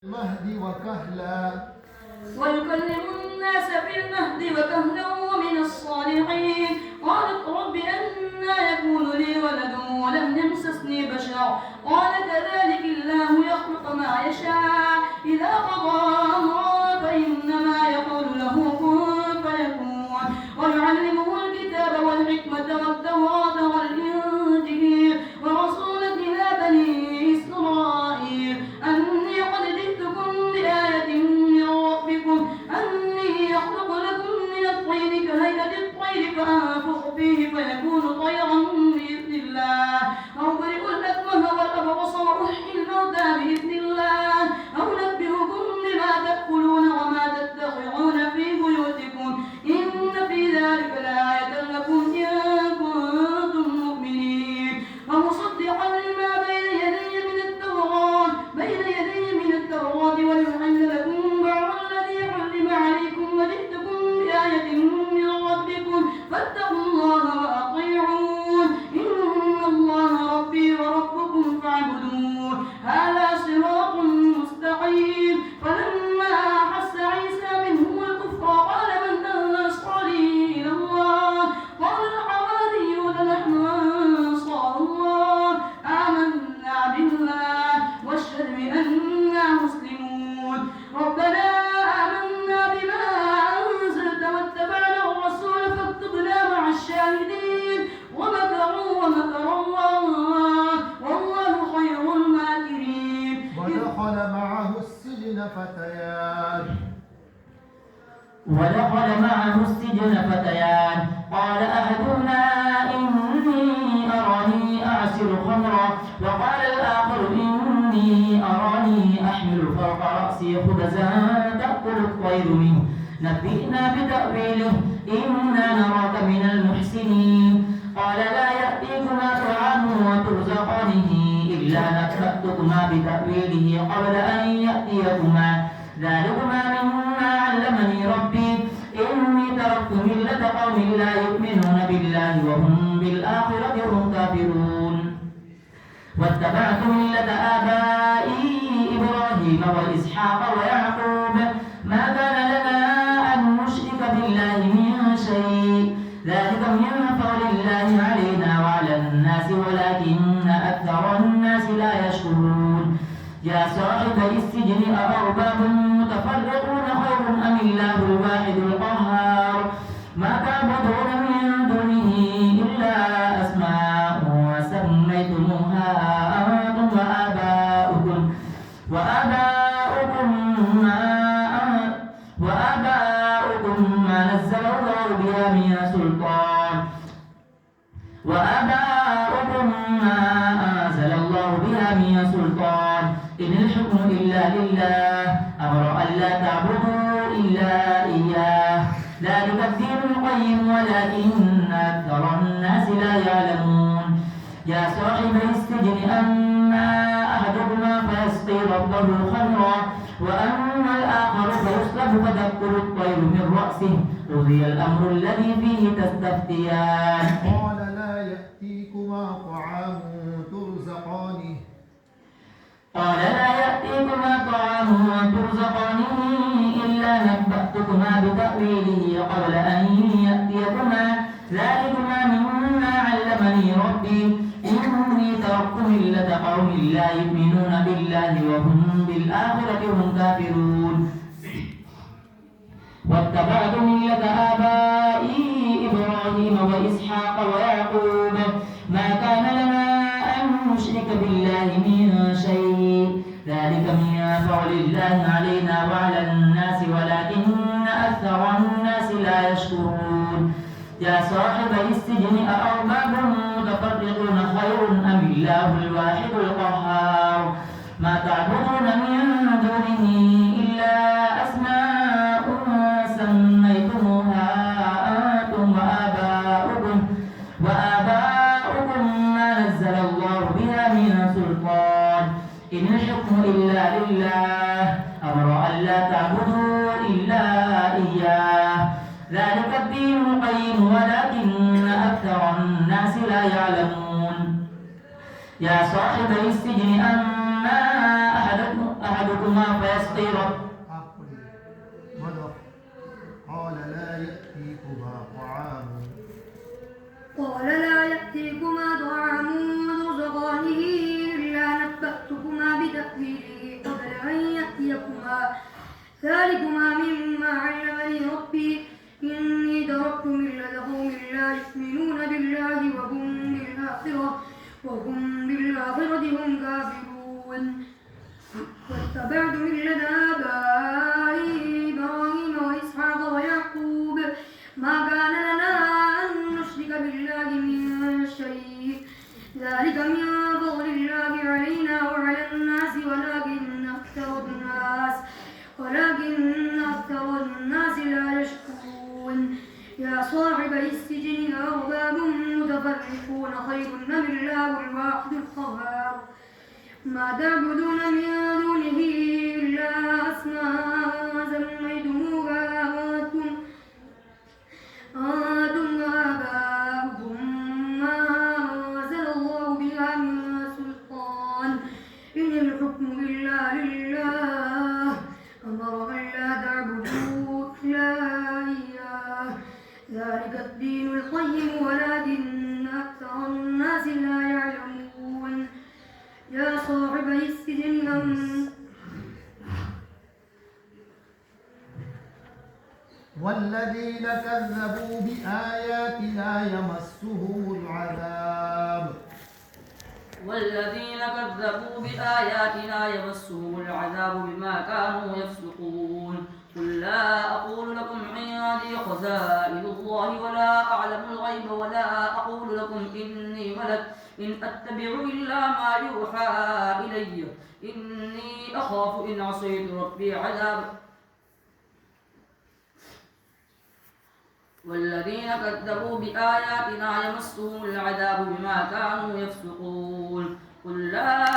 المهد وكهلا ويكلم الناس في المهد وكهلا ومن الصالحين. قالت رب أنى يكون لي ولد ولم يمسسني بشر قال كذلك الله يخلق ما يشاء إذا قضى أمرا فإنما يقول له كن فيكون. ويعلمه الكتاب والحكمة والتوراة والإنجيل ورسولا إلى بني إسرائيل أني قد جئتكم بآية من ربكم أني أخلق لكم من الطين كهيئة الطير فأنفخ فيه فيكون طيرا بإذن الله أو برئ الأكمه والأبرص وأحيي الموتى بإذن الله أو نبئكم بما تأكلون وما تدخرون في بيوتكم إن في ذلك لآية لكم إن كنتم مؤمنين. ومصدقا لما بين يدي من التوراة وليحل لكم بعض الذي حرم عليكم وجئتكم بآية من ربكم فاتقوا الله وأطيعون إن الله ربي وربكم فاعبدوه هذا صراط مستقيم. فلما أحس عيسى منهم الكفر قال من أنصاري إلى الله قال الحواريون نحن أنصار الله آمنا بالله واشهد بأننا مسلمون. ربنا آمنا بما أنزلت واتبعنا الرسول فاكتبنا مع الشاهدين. ومكروا ومكر الله والله خير الماكرين. ودخل معه السجن فتيان قال أحدهما إني أراني أعصر خمرا وقال الآخر إني أراني أحمل فوق رأسي خبزا تأكل الطير منه نبئنا بتأويله إنا نراك من المحسنين. قال لا يأتيكما طعام وترزقانه إلا نبأتكما بتأويله قبل أن يأتيكما ذلكما مما علمني ربي إني تركت ملة قوم لا يؤمنون بالله وهم بالآخرة هم كافرون. واتبعت ملة آبائي إبراهيم وإسحاق ويعقوب ما كان لنا أن نشرك بالله من شيء ذلك من فضل الله علينا وعلى الناس ولكن أكثر الناس لا يشكرون. يا صاحبي السجن أأرباب متفرقون خير أم الله الواحد القهار ما تعبدون من دونه إلا أسماء سميتموها أنتم وآباؤكم ما نزل الله بها من سلطان إن الحكم إلا لله أمر ألا تعبدوا إلا إياه ذلك الدين القيم ولكن أكثر الناس لا يعلمون. يا صاحبي السجن أما أحدهما فيسقي ربه خمرا وأما الآخر فيصلب فتأكل الطير من رأسه قضي الأمر الذي فيه تستفتيان. قال لا يأتيكما طعام ترزقانه إلا نبأتكما بتأويله قبل أن يأتيكما ذلكما مما علمني ربي إني تركت ملة قوم لا يؤمنون بالله وهم بالآخرة هم كافرون. واتبعت ملة آبائي إبراهيم وإسحاق ويعقوب ما كان لنا أن نشرك بالله من شيء ذلك من فضل الله علينا وعلى الناس ولكن أكثر الناس لا يشكرون. يا صاحبي السجن أأرباب متفرقون خير أم الله الواحد القهار ما تعبدون من دونه إلا أسماء سميتموها أنتم وآباؤكم ما نزل الله بها من سلطان إن الحكم إلا لله أمر ألا تعبدوا إلا إياه ذلك الدين القيم ولكن أكثر الناس لا يعلمون. يا صاحبي السجن أما أحدكما فيسقي ربه قال لا يأتيكما طعام ترزقانه إلا نبأتكما بتأويله قبل أن يأتيكما ذلكما مما علمني ربي إني تركت ملة قوم لا يؤمنون بالله وهم بالآخرة هم كافرون واتبعت ملة آبائي إبراهيم وإسحاق ويعقوب ما كان لنا أن نشرك بالله من شيء ذلك من فضل الله علينا وعلى الناس ولكن أكثر الناس لا يشكرون يا صاحبي السجن أرباب متفرقون خير أم الله الواحد القهار ما تعبدون من دونه إلا أسماء سميتموها أنتم وآباؤكم ما أنزل الله بها من سلطان إن الحكم إلا لله أمر أن لا تعبدوا إلا إياه ذلك الدين القيم ولكن أكثر الناس لا يعلمون يا صاحبي السجن والذين كذبوا بآياتنا يمسهم العذاب بما كانوا يفسقون قل لا أقول لكم عندي خزائن الله ولا أعلم الغيب ولا أقول لكم إني ملك إن أتبع إلا ما يوحى إلي إني أخاف إن عصيت ربي عذاب والذين كذبوا بآياتنا يمسهم العذاب بما كانوا يفسقون قل لا